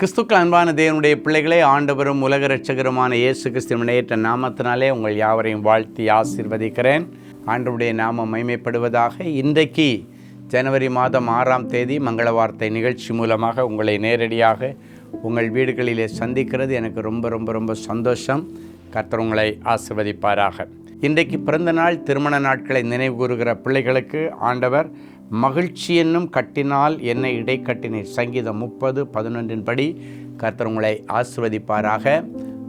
கிறிஸ்துக்கள் அன்பான தேவனுடைய பிள்ளைகளே, ஆண்டவரும் உலக இரட்சகருமான இயேசு கிறிஸ்துவின் ஏற்ற நாமத்தினாலே உங்கள் யாவரையும் வாழ்த்தி ஆசீர்வதிக்கிறேன். ஆண்டவருடைய நாமம் மகிமைப்படுவதாக. இன்றைக்கு ஜனவரி மாதம் 6ஆம் தேதி மங்கள வார்த்தை நிகழ்ச்சி மூலமாக உங்களை நேரடியாக உங்கள் வீடுகளிலே சந்திக்கிறது எனக்கு ரொம்ப சந்தோஷம். கர்த்தர் உங்களை ஆசீர்வதிப்பாராக. இன்றைக்கு பிறந்த நாள், திருமண நாட்களை நினைவு கூறுகிற பிள்ளைகளுக்கு ஆண்டவர் மகிழ்ச்சி என்னும் கட்டினால் என்னை இடைக்கட்டினீர், சங்கீதம் 30:11 படி கர்த்தர் உங்களை ஆசீர்வதிப்பாராக.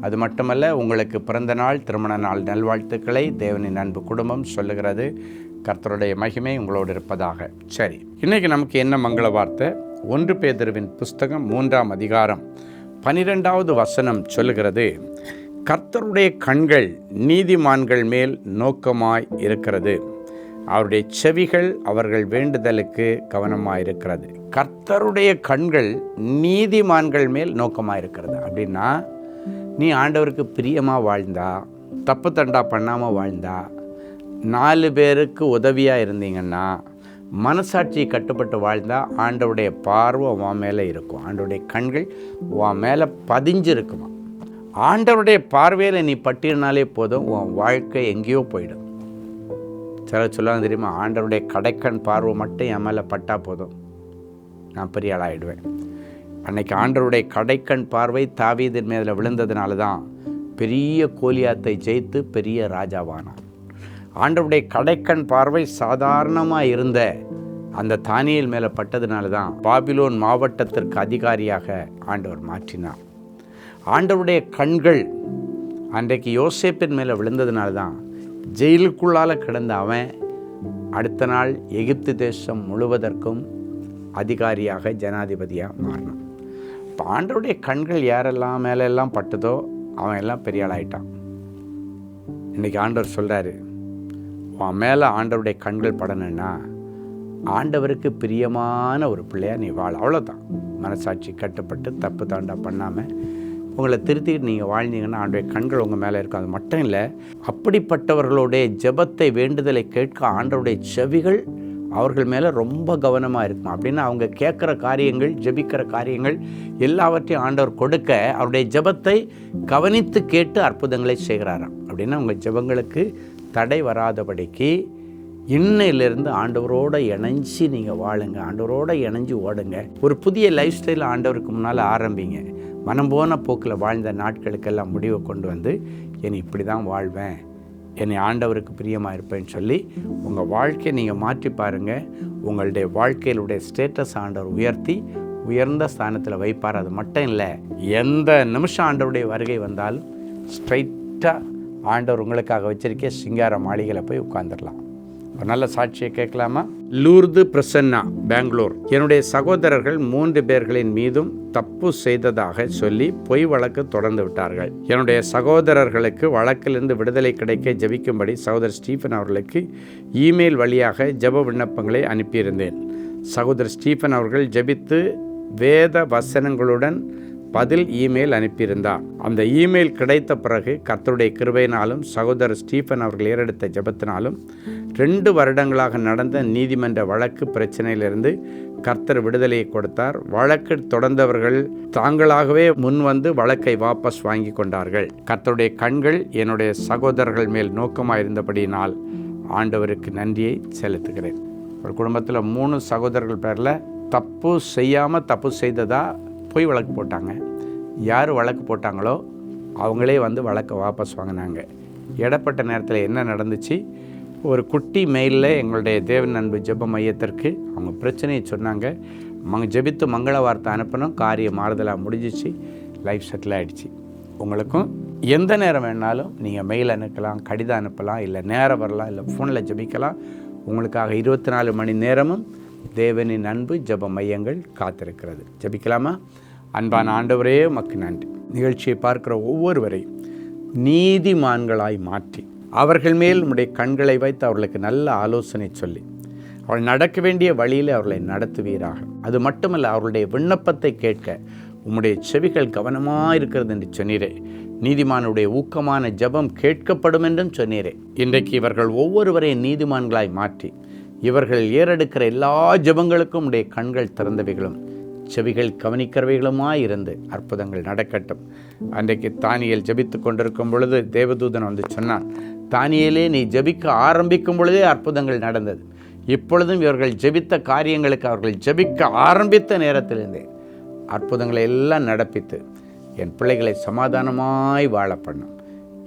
அது மட்டுமல்ல, உங்களுக்கு பிறந்த நாள், திருமண நாள் நல்வாழ்த்துக்களை தேவனின் அன்பு குடும்பம் சொல்லுகிறது. கர்த்தருடைய மகிமை உங்களோடு இருப்பதாக. சரி, இன்றைக்கி நமக்கு என்ன மங்கள வார்த்தை? 1 பேதுருவின் புஸ்தகம் 3ஆம் அதிகாரம் 12வது வசனம் சொல்லுகிறது, கர்த்தருடைய கண்கள் நீதிமான்கள் மேல் நோக்கமாய் இருக்கிறது, அவருடைய செவிகள் அவர்கள் வேண்டுதலுக்கு கவனமாயிருக்கிறது. கர்த்தருடைய கண்கள் நீதிமான்கள் மேல் நோக்கமாயிருக்கிறது. அப்படின்னா, நீ ஆண்டவருக்கு பிரியமாக வாழ்ந்தா, தப்பு தண்டா பண்ணாமல் வாழ்ந்தா, 4 பேருக்கு உதவியாக இருந்தீங்கன்னா, மனசாட்சி கட்டுப்பட்டு வாழ்ந்தா, ஆண்டவருடைய பார்வை உன் மேலே இருக்கும். ஆண்டவருடைய கண்கள் உன் மேலே பதிஞ்சிருக்குமா. ஆண்டவருடைய பார்வையில் நீ பட்டினாலே போதும், உன் வாழ்க்கை எங்கேயோ போயிடும். சிலர் சொல்லுவாங்க தெரியுமா, ஆண்டவருடைய கடைக்கண் பார்வை மட்டும் என் மேலே பட்டா போதும், நான் பெரிய ஆளாகிடுவேன். அன்னைக்கு ஆண்டவருடைய கடைக்கண் பார்வை தாவீதின் மேலே விழுந்ததுனால தான் பெரிய கோலியாத்தை ஜெயித்து பெரிய ராஜாவானான். ஆண்டவருடைய கடைக்கண் பார்வை சாதாரணமாக இருந்த அந்த தானியேல் மேலே பட்டதுனால தான் பாபிலோன் மாவட்டத்திற்கு அதிகாரியாக ஆண்டவர் மாற்றினார். ஆண்டவருடைய கண்கள் அன்றைக்கு யோசேப்பின் மேலே விழுந்ததுனால தான் ஜெயிலுக்குள்ளால் கிடந்த அவன் அடுத்த நாள் எகிப்து தேசம் முழுவதற்கும் அதிகாரியாக, ஜனாதிபதியாக மாறினான். இப்போ ஆண்டவருடைய கண்கள் யாரெல்லாம் மேலெல்லாம் பட்டதோ அவன் எல்லாம் பெரிய ஆளாயிட்டான். இன்றைக்கி ஆண்டவர் சொல்கிறாரு, உன் மேலே ஆண்டவருடைய கண்கள் படணுன்னா ஆண்டவருக்கு பிரியமான ஒரு பிள்ளையா நீ வாழ, அவ்வளோதான். மனசாட்சி கட்டுப்பட்டு தப்பு தாண்டா பண்ணாமல் உங்களை திருத்திட்டு நீங்கள் வாழ்ந்தீங்கன்னா ஆண்டவருடைய கண்கள் உங்கள் மேலே இருக்கும். அது மட்டும் இல்லை, அப்படிப்பட்டவர்களுடைய ஜெபத்தை, வேண்டுதலை கேட்க ஆண்டவருடைய செவிகள் அவர்கள் மேலே ரொம்ப கவனமாக இருக்கும். அப்படின்னா அவங்க கேட்குற காரியங்கள், ஜெபிக்கிற காரியங்கள் எல்லாவற்றையும் ஆண்டவர் கொடுக்க அவருடைய ஜெபத்தை கவனித்து கேட்டு அற்புதங்களை செய்கிறாராம். அப்படின்னா உங்கள் ஜெபங்களுக்கு தடை வராதபடிக்கு இன்னையிலிருந்து ஆண்டவரோடு இணைஞ்சி நீங்கள் வாழுங்க, ஆண்டவரோடு இணைஞ்சி ஓடுங்க. ஒரு புதிய லைஃப் ஸ்டைல் ஆண்டவருக்கு முன்னால் ஆரம்பிங்க. மனம் போன போக்கில் வாழ்ந்த நாட்களுக்கெல்லாம் முடிவை கொண்டு வந்து, என்னை இப்படி தான் வாழ்வேன், என்னை ஆண்டவருக்கு பிரியமாக இருப்பேன்னு சொல்லி உங்கள் வாழ்க்கையை நீங்கள் மாற்றி பாருங்கள். உங்களுடைய வாழ்க்கையிலுடைய ஸ்டேட்டஸ் ஆண்டவர் உயர்த்தி உயர்ந்த ஸ்தானத்தில் வைப்பார். அது மட்டும் இல்லை, எந்த நிமிஷம் ஆண்டவருடைய வருகை வந்தாலும் ஸ்ட்ரைட்டாக ஆண்டவர் உங்களுக்காக வச்சிருக்க சிங்கார மாளிகையில் போய் உட்காந்துடலாம். ஒரு நல்ல சாட்சியை கேட்கலாமா? லூர்து பிரசன்னா, பெங்களூர். என்னுடைய சகோதரர்கள் 3 பேர்களின் மீதும் தப்பு செய்ததாக சொல்லி பொய் வழக்கு தொடர்ந்து விட்டார்கள். என்னுடைய சகோதரர்களுக்கு வழக்கிலிருந்து விடுதலை கிடைக்க ஜெபிக்கும்படி சகோதரர் ஸ்டீஃபன் அவர்களுக்கு இமெயில் வழியாக ஜெப விண்ணப்பங்களை அனுப்பியிருந்தேன். சகோதரர் ஸ்டீஃபன் அவர்கள் ஜெபித்து வேத வசனங்களுடன் பதில் இமெயில் அனுப்பியிருந்தார். அந்த இமெயில் கிடைத்த பிறகு கர்த்தருடைய கிருபையினாலும் சகோதரர் ஸ்டீஃபன் அவர்கள் ஏறெடுத்த ஜெபத்தினாலும் 2 வருடங்களாக நடந்த நீதிமன்ற வழக்கு பிரச்சனையிலிருந்து கர்த்தர் விடுதலையை கொடுத்தார். வழக்கு தொடர்ந்தவர்கள் தாங்களாகவே முன்வந்து வழக்கை வாபஸ் வாங்கி கொண்டார்கள். கர்த்தருடைய கண்கள் என்னுடைய சகோதரர்கள் மேல் நோக்கமாக இருந்தபடியினால் ஆண்டவருக்கு நன்றியை செலுத்துகிறேன். ஒரு குடும்பத்தில் 3 சகோதரர்கள் பேரில் தப்பு செய்யாமல் தப்பு செய்ததா போய் வழக்கு போட்டாங்க. யார் வழக்கு போட்டாங்களோ அவங்களே வந்து வழக்கை வாபஸ் வாங்கினாங்க. இடப்பட்ட நேரத்தில் என்ன நடந்துச்சு? ஒரு குட்டி மெயிலில் எங்களுடைய தேவன் அன்பு ஜெப மையத்திற்கு அவங்க பிரச்சனையை சொன்னாங்க. ஜெபித்து மங்கள வார்த்தை அனுப்பணும். காரியம் மாறுதலாக முடிஞ்சிச்சு, லைஃப் செட்டில் ஆகிடுச்சு. உங்களுக்கும் எந்த நேரம் வேணாலும் நீங்கள் மெயில் அனுப்பலாம், கடிதம் அனுப்பலாம், இல்லை நேரம் வரலாம், இல்லை ஃபோனில் ஜெபிக்கலாம். உங்களுக்காக 24 மணி நேரமும் தேவனின் அன்பு ஜெப மையங்கள் காத்திருக்கிறது. ஜெபிக்கலாமா? அன்பான ஆண்டவரே, உமக்கு நன்றி. நிகழ்ச்சியை பார்க்கிற ஒவ்வொருவரையும் நீதிமான்களாய் மாற்றி அவர்கள் மேல் உம்முடைய கண்களை வைத்து அவர்களுக்கு நல்ல ஆலோசனை சொல்லி அவர்கள் நடக்க வேண்டிய வழியில் அவர்களை நடத்துவீராக. அது மட்டுமல்ல, அவர்களுடைய விண்ணப்பத்தை கேட்க உம்முடைய செவிகள் கவனமாக இருக்கிறது என்று சொன்னீரே. நீதிமானுடைய ஊக்கமான ஜெபம் கேட்கப்படும் என்றும் சொன்னீரே. இன்றைக்கு இவர்கள் ஒவ்வொருவரையும் நீதிமான்களாய் மாற்றி இவர்கள் ஏறெடுக்கிற எல்லா ஜெபங்களுக்கும் உடைய கண்கள் திறந்தவைகளும் செவிகள் கவனிக்கிறவைகளுமாய் இருந்து அற்புதங்கள் நடக்கட்டும். அன்றைக்கு தானியேல் ஜெபித்து கொண்டிருக்கும் பொழுது தேவதூதன் வந்து சொன்னான், தானியேலே நீ ஜெபிக்க ஆரம்பிக்கும் பொழுதே அற்புதங்கள் நடந்தது. இப்பொழுதும் இவர்கள் ஜெபித்த காரியங்களுக்கு அவர்கள் ஜெபிக்க ஆரம்பித்த நேரத்திலிருந்தே அற்புதங்களை எல்லாம் நடப்பித்து என் பிள்ளைகளை சமாதானமாய் வாழ பண்ணும்.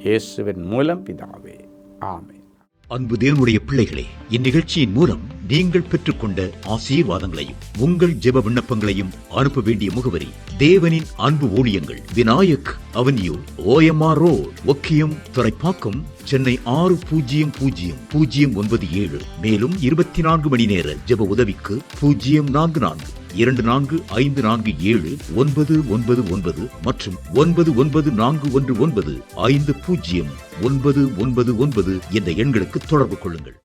இயேசுவின் மூலம் பிதாவே, ஆமென். அன்பு தேவனுடைய பிள்ளைகளே, இந்நிகழ்ச்சியின் மூலம் நீங்கள் பெற்றுக்கொண்ட ஆசீர்வாதங்களையும் உங்கள் ஜெப விண்ணப்பங்களையும் அனுப்ப வேண்டிய முகவரி: தேவனின் அன்பு ஊழியங்கள், Vinayak avenue, OMR road, Okkiyam, Thoraipakkam, Chennai 600097. மேலும் 24 மணி நேர ஜெப உதவிக்கு 04424547999 மற்றும் 9941150999 என்ற எண்களுக்கு தொடர்பு கொள்ளுங்கள்.